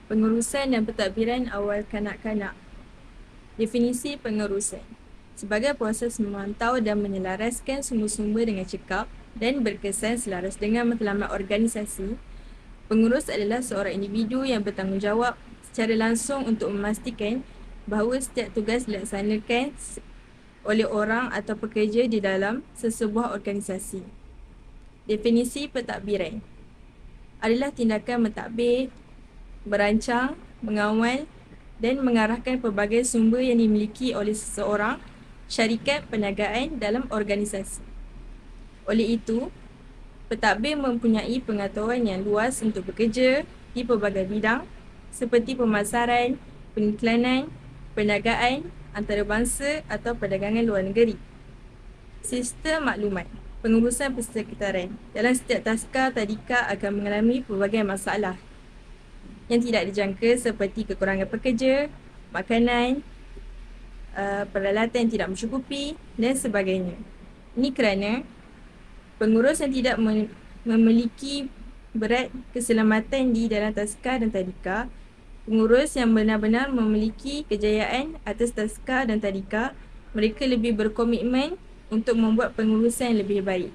Pengurusan dan pentadbiran awal kanak-kanak. Definisi pengurusan sebagai proses memantau dan menyelaraskan sumber-sumber dengan cekap dan berkesan selaras dengan matlamat organisasi. Pengurus adalah seorang individu yang bertanggungjawab secara langsung untuk memastikan bahawa setiap tugas dilaksanakan oleh orang atau pekerja di dalam sesebuah organisasi. Definisi pentadbiran adalah tindakan mentadbir, merancang, mengawal dan mengarahkan pelbagai sumber yang dimiliki oleh seseorang syarikat perniagaan dalam organisasi. Oleh itu, pentadbir mempunyai pengetahuan yang luas untuk bekerja di pelbagai bidang seperti pemasaran, pengiklanan, perniagaan, antarabangsa atau perdagangan luar negeri. Sistem maklumat pengurusan persekitaran dalam setiap taska tadika akan mengalami pelbagai masalah yang tidak dijangka seperti kekurangan pekerja, makanan, peralatan yang tidak mencukupi dan sebagainya. Ini kerana pengurus yang tidak memiliki berat keselamatan di dalam taska dan tadika, pengurus yang benar-benar memiliki kejayaan atas taska dan tadika, mereka lebih berkomitmen untuk membuat pengurusan yang lebih baik.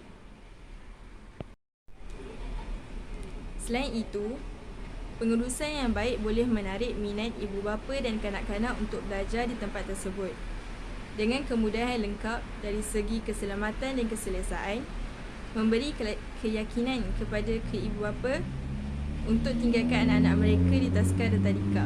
Selain itu, pengurusan yang baik boleh menarik minat ibu bapa dan kanak-kanak untuk belajar di tempat tersebut. Dengan kemudahan lengkap dari segi keselamatan dan keselesaan, memberi keyakinan kepada ibu bapa untuk tinggalkan anak-anak mereka di taska dan tadika.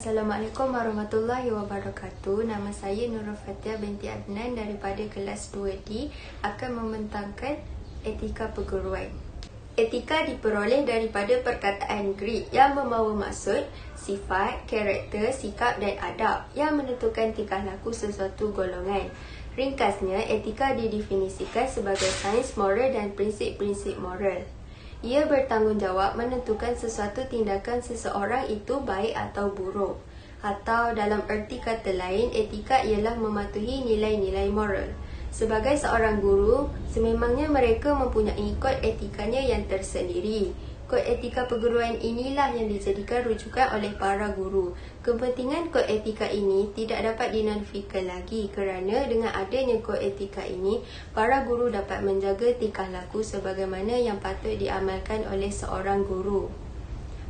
Assalamualaikum warahmatullahi wabarakatuh. Nama saya Nurul Fatia binti Adnan daripada kelas 2D akan membentangkan etika perguruan. Etika diperoleh daripada perkataan Greek yang membawa maksud sifat, karakter, sikap dan adab yang menentukan tingkah laku sesuatu golongan. Ringkasnya, etika didefinisikan sebagai sains moral dan prinsip-prinsip moral. Ia bertanggungjawab menentukan sesuatu tindakan seseorang itu baik atau buruk. Atau dalam erti kata lain, etika ialah mematuhi nilai-nilai moral. Sebagai seorang guru, sememangnya mereka mempunyai kod etikanya yang tersendiri. Kod etika perguruan inilah yang dijadikan rujukan oleh para guru. Kepentingan kod etika ini tidak dapat dinafikan lagi kerana dengan adanya kod etika ini, para guru dapat menjaga tingkah laku sebagaimana yang patut diamalkan oleh seorang guru.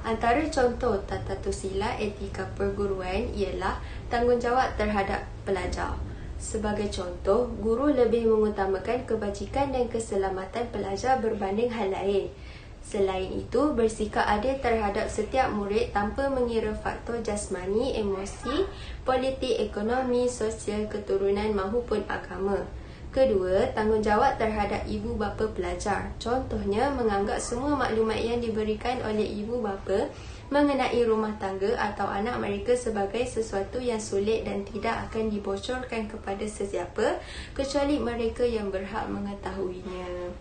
Antara contoh tata tersilat etika perguruan ialah tanggungjawab terhadap pelajar. Sebagai contoh, guru lebih mengutamakan kebajikan dan keselamatan pelajar berbanding hal lain. Selain itu, bersikap adil terhadap setiap murid tanpa mengira faktor jasmani, emosi, politik, ekonomi, sosial, keturunan maupun agama. Kedua, tanggungjawab terhadap ibu bapa pelajar. Contohnya, menganggap semua maklumat yang diberikan oleh ibu bapa mengenai rumah tangga atau anak mereka sebagai sesuatu yang sulit dan tidak akan dibocorkan kepada sesiapa kecuali mereka yang berhak mengetahuinya.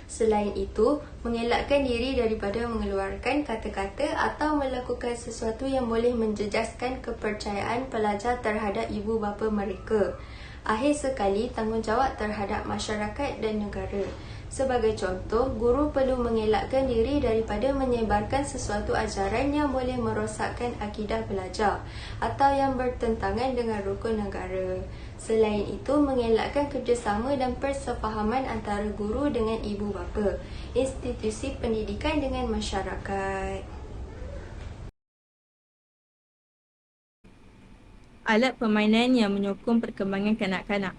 Selain itu, mengelakkan diri daripada mengeluarkan kata-kata atau melakukan sesuatu yang boleh menjejaskan kepercayaan pelajar terhadap ibu bapa mereka. Akhir sekali, tanggungjawab terhadap masyarakat dan negara. Sebagai contoh, guru perlu mengelakkan diri daripada menyebarkan sesuatu ajaran yang boleh merosakkan akidah pelajar atau yang bertentangan dengan rukun negara. Selain itu, mengelakkan kerjasama dan persefahaman antara guru dengan ibu bapa, institusi pendidikan dengan masyarakat. Alat permainan yang menyokong perkembangan kanak-kanak.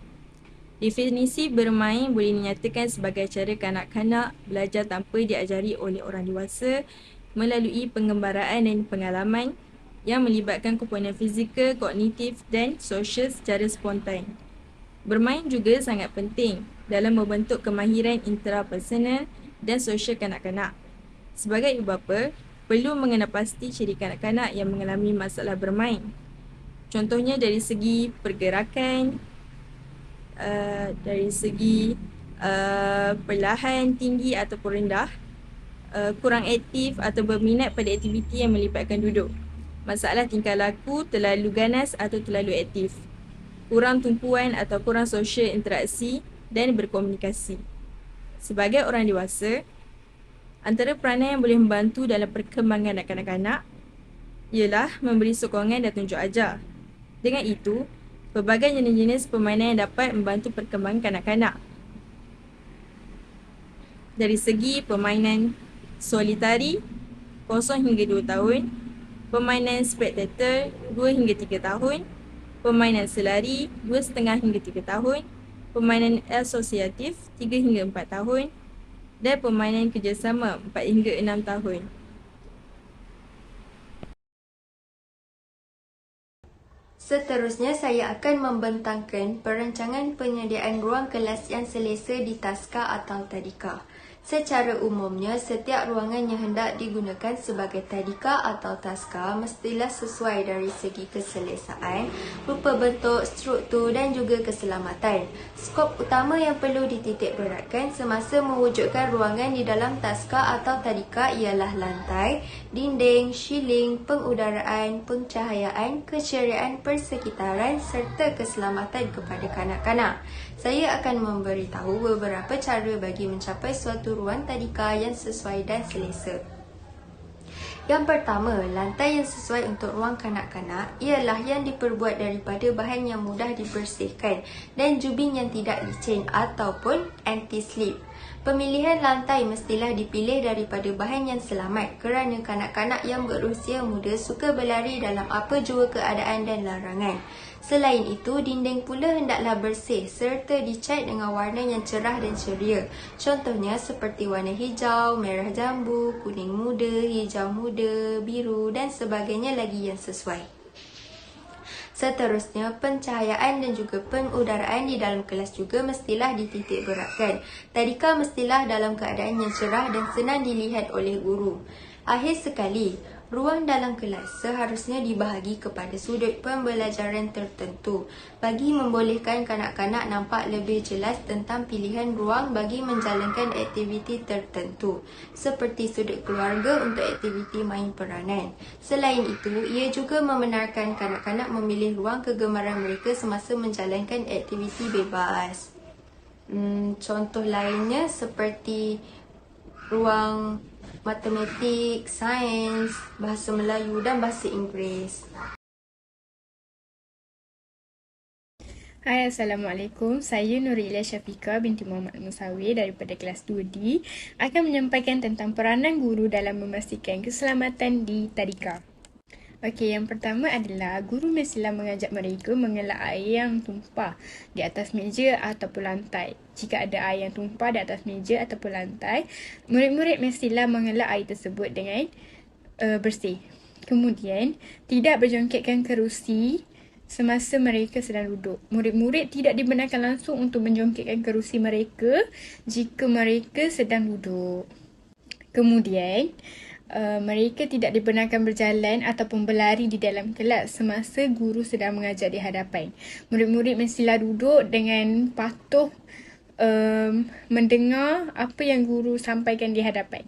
Definisi bermain boleh dinyatakan sebagai cara kanak-kanak belajar tanpa diajari oleh orang dewasa melalui pengembaraan dan pengalaman yang melibatkan komponen fizikal, kognitif dan sosial secara spontan. Bermain juga sangat penting dalam membentuk kemahiran intrapersonal dan sosial kanak-kanak. Sebagai ibu bapa, perlu mengenal pasti ciri kanak-kanak yang mengalami masalah bermain. Contohnya dari segi pergerakan, dari segi perlahan, tinggi ataupun rendah, kurang aktif atau berminat pada aktiviti yang melibatkan duduk, masalah tingkah laku terlalu ganas atau terlalu aktif, kurang tumpuan atau kurang sosial interaksi dan berkomunikasi. Sebagai orang dewasa, Antara peranan yang boleh membantu dalam perkembangan kanak-kanak ialah memberi sokongan dan tunjuk ajar. Dengan itu, pelbagai jenis-jenis permainan yang dapat membantu perkembangan kanak-kanak. Dari segi permainan solitari 0 hingga 2 tahun, permainan spectator 2 hingga 3 tahun, permainan selari 2,5 hingga 3 tahun, permainan asosiatif 3 hingga 4 tahun, dan permainan kerjasama 4 hingga 6 tahun. Seterusnya, saya akan membentangkan perancangan penyediaan ruang kelas yang selesa di taska atau tadika. Secara umumnya, setiap ruangan yang hendak digunakan sebagai tadika atau taska mestilah sesuai dari segi keselesaan, rupa bentuk, struktur dan juga keselamatan. Skop utama yang perlu dititik beratkan semasa mewujudkan ruangan di dalam taska atau tadika ialah lantai, dinding, shielding, pengudaraan, pencahayaan, keceriaan persekitaran serta keselamatan kepada kanak-kanak. Saya akan memberitahu beberapa cara bagi mencapai suatu ruang tadika yang sesuai dan selesa. Yang pertama, lantai yang sesuai untuk ruang kanak-kanak ialah yang diperbuat daripada bahan yang mudah dibersihkan dan jubin yang tidak licin ataupun anti-slip. Pemilihan lantai mestilah dipilih daripada bahan yang selamat kerana kanak-kanak yang berusia muda suka berlari dalam apa jua keadaan dan larangan. Selain itu, dinding pula hendaklah bersih serta dicat dengan warna yang cerah dan ceria. Contohnya seperti warna hijau, merah jambu, kuning muda, hijau muda, biru dan sebagainya lagi yang sesuai. Seterusnya, pencahayaan dan juga pengudaraan di dalam kelas juga mestilah dititik beratkan. Tadika mestilah dalam keadaan yang cerah dan senang dilihat oleh guru. Akhir sekali, ruang dalam kelas seharusnya dibahagi kepada sudut pembelajaran tertentu bagi membolehkan kanak-kanak nampak lebih jelas tentang pilihan ruang bagi menjalankan aktiviti tertentu seperti sudut keluarga untuk aktiviti main peranan. Selain itu, ia juga membenarkan kanak-kanak memilih ruang kegemaran mereka semasa menjalankan aktiviti bebas. Contoh lainnya seperti ruang matematik, sains, bahasa Melayu dan bahasa Inggeris. Hai, Assalamualaikum. Saya Nurilah Syafiqah binti Muhammad Musawi daripada kelas 2D akan menyampaikan tentang peranan guru dalam memastikan keselamatan di tadika. Okey, yang pertama adalah guru mestilah mengajak mereka mengelak air yang tumpah di atas meja ataupun lantai. Jika ada air yang tumpah di atas meja ataupun lantai, murid-murid mestilah mengelak air tersebut dengan bersih. Kemudian, tidak berjongkitkan kerusi semasa mereka sedang duduk. Murid-murid tidak dibenarkan langsung untuk menjongkitkan kerusi mereka jika mereka sedang duduk. Kemudian, mereka tidak dibenarkan berjalan ataupun berlari di dalam kelas semasa guru sedang mengajar di hadapan. Murid-murid mestilah duduk dengan patuh mendengar apa yang guru sampaikan di hadapan.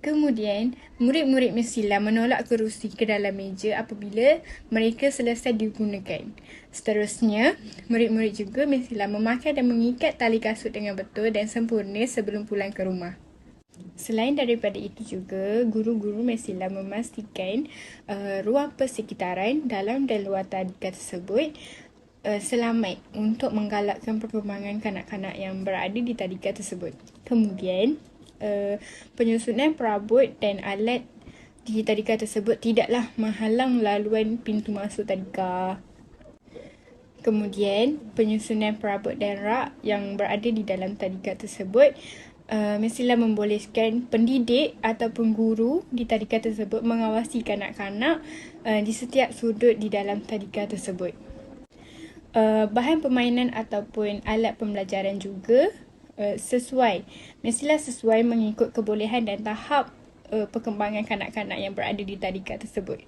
Kemudian, murid-murid mestilah menolak kerusi ke dalam meja apabila mereka selesai digunakan. Seterusnya, murid-murid juga mestilah memakai dan mengikat tali kasut dengan betul dan sempurna sebelum pulang ke rumah. Selain daripada itu juga, guru-guru mestilah memastikan ruang persekitaran dalam dan luar tadika tersebut selamat untuk menggalakkan perkembangan kanak-kanak yang berada di tadika tersebut. Kemudian, penyusunan perabot dan alat di tadika tersebut tidaklah menghalang laluan pintu masuk tadika. Kemudian, penyusunan perabot dan rak yang berada di dalam tadika tersebut mestilah membolehkan pendidik ataupun guru di tadika tersebut mengawasi kanak-kanak di setiap sudut di dalam tadika tersebut. Bahan permainan ataupun alat pembelajaran juga mestilah sesuai mengikut kebolehan dan tahap perkembangan kanak-kanak yang berada di tadika tersebut.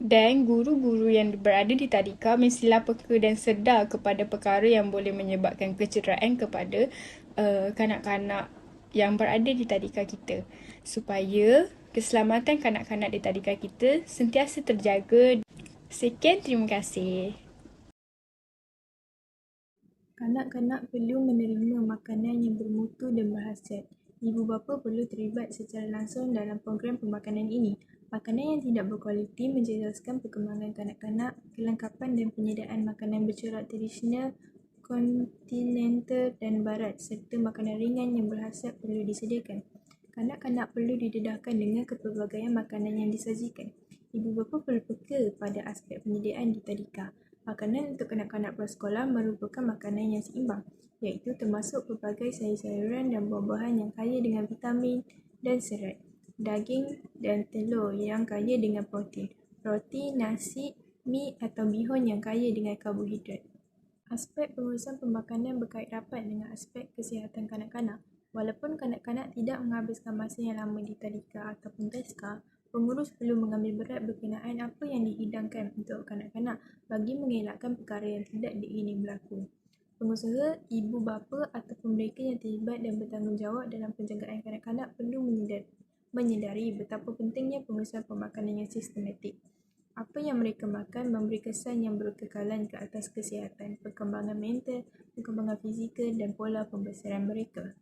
Dan guru-guru yang berada di tadika mestilah peka dan sedar kepada perkara yang boleh menyebabkan kecederaan kepada kanak-kanak yang berada di tadika kita supaya keselamatan kanak-kanak di tadika kita sentiasa terjaga. Sekian, terima kasih. Kanak-kanak perlu menerima makanan yang bermutu dan berkhasiat. Ibu bapa perlu terlibat secara langsung dalam program pemakanan ini. Makanan yang tidak berkualiti menjejaskan perkembangan kanak-kanak. Kelengkapan dan penyediaan makanan bercorak tradisional, kontinental dan barat serta makanan ringan yang berhasrat perlu disediakan. Kanak-kanak perlu didedahkan dengan kepelbagaian makanan yang disajikan. Ibu bapa perlu peka pada aspek penyediaan di tadika. Makanan untuk kanak-kanak prasekolah merupakan makanan yang seimbang, iaitu termasuk pelbagai sayur-sayuran dan buah-buahan yang kaya dengan vitamin dan serat, daging dan telur yang kaya dengan protein, roti, nasi, mi atau bihun yang kaya dengan karbohidrat. Aspek pengurusan pemakanan berkait rapat dengan aspek kesihatan kanak-kanak. Walaupun kanak-kanak tidak menghabiskan masa yang lama di tadika ataupun taska, pengurus perlu mengambil berat berkenaan apa yang dihidangkan untuk kanak-kanak bagi mengelakkan perkara yang tidak diingini berlaku. Pengusaha, ibu bapa ataupun mereka yang terlibat dan bertanggungjawab dalam penjagaan kanak-kanak perlu menyedari betapa pentingnya pengurusan pemakanan yang sistematik. Apa yang mereka makan memberi kesan yang berkekalan ke atas kesihatan, perkembangan mental, perkembangan fizikal dan pola pembesaran mereka.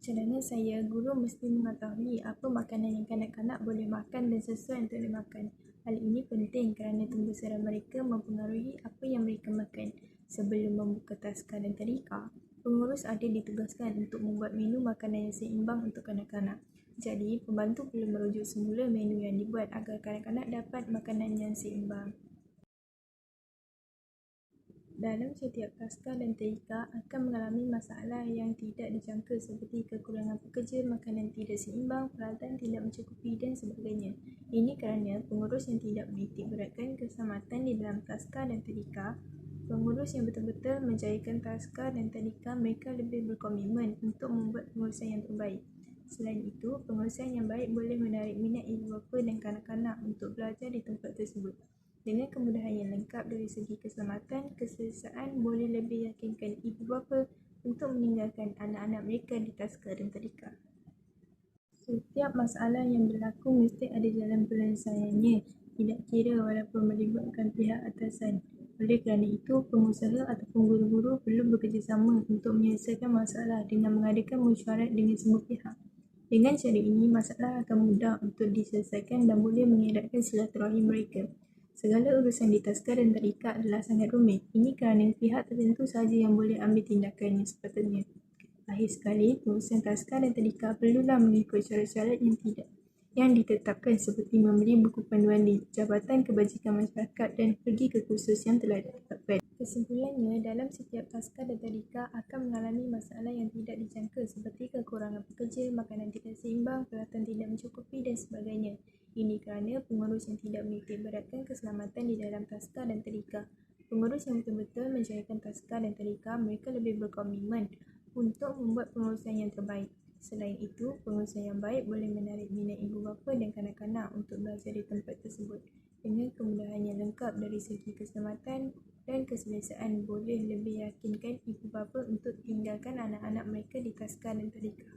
Cadangan saya, guru mesti mengetahui apa makanan yang kanak-kanak boleh makan dan sesuai untuk dimakan. Hal ini penting kerana pembesaran mereka mempengaruhi apa yang mereka makan. Sebelum membuka taska dan tadika, pengurus ada ditugaskan untuk membuat menu makanan yang seimbang untuk kanak-kanak. Jadi, pembantu perlu merujuk semula menu yang dibuat agar kanak-kanak dapat makanan yang seimbang. Dalam setiap taska dan tadika akan mengalami masalah yang tidak dijangka seperti kekurangan pekerja, makanan tidak seimbang, peralatan tidak mencukupi dan sebagainya. Ini kerana pengurus yang tidak menitik beratkan keselamatan di dalam taska dan tadika. Pengurus yang betul-betul menjayakan taska dan tadika, mereka lebih berkomitmen untuk membuat pengurusan yang terbaik. Selain itu, pengurusan yang baik boleh menarik minat ibu bapa dan kanak-kanak untuk belajar di tempat tersebut. Dengan kemudahan yang lengkap dari segi keselamatan, keselesaan boleh lebih yakinkan ibu bapa untuk meninggalkan anak-anak mereka di taska dan tadika. Setiap masalah yang berlaku mesti ada jalan penyelesaiannya, tidak kira walaupun melibatkan pihak atasan. Oleh kerana itu, pengusaha ataupun guru-guru perlu bekerjasama untuk menyelesaikan masalah dengan mengadakan mesyuarat dengan semua pihak. Dengan cara ini, masalah akan mudah untuk diselesaikan dan boleh mengeratkan silaturahim mereka. Segala urusan di taska dan tadika adalah sangat rumit. Ini kerana pihak tertentu sahaja yang boleh ambil tindakan yang sepatutnya. Akhir sekali, pengurusan taska dan tadika perlulah mengikut syarat-syarat yang ditetapkan seperti membeli buku panduan di Jabatan Kebajikan Masyarakat dan pergi ke kursus yang telah ditetapkan. Kesimpulannya, dalam setiap taska dan tadika akan mengalami masalah yang tidak dijangka seperti kekurangan pekerja, makanan tidak seimbang, peralatan tidak mencukupi dan sebagainya. Ini kerana pengurus yang tidak menitik beratkan keselamatan di dalam taska dan tadika. Pengurus yang betul-betul menjayakan taska dan tadika, mereka lebih berkomitmen untuk membuat pengurusan yang terbaik. Selain itu, pengurusan yang baik boleh menarik minat ibu bapa dan kanak-kanak untuk belajar di tempat tersebut. Dengan kemudahan yang lengkap dari segi keselamatan dan keselesaan boleh lebih yakinkan ibu bapa untuk tinggalkan anak-anak mereka di taska dan tadika.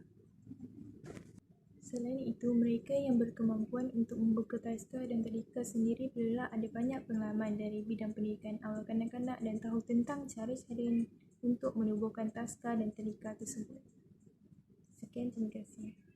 Selain itu, mereka yang berkemampuan untuk membuka taska dan tadika sendiri perlulah ada banyak pengalaman dari bidang pendidikan awal kanak-kanak dan tahu tentang cara-cara untuk menubuhkan taska dan tadika tersebut. Sekian, terima kasih.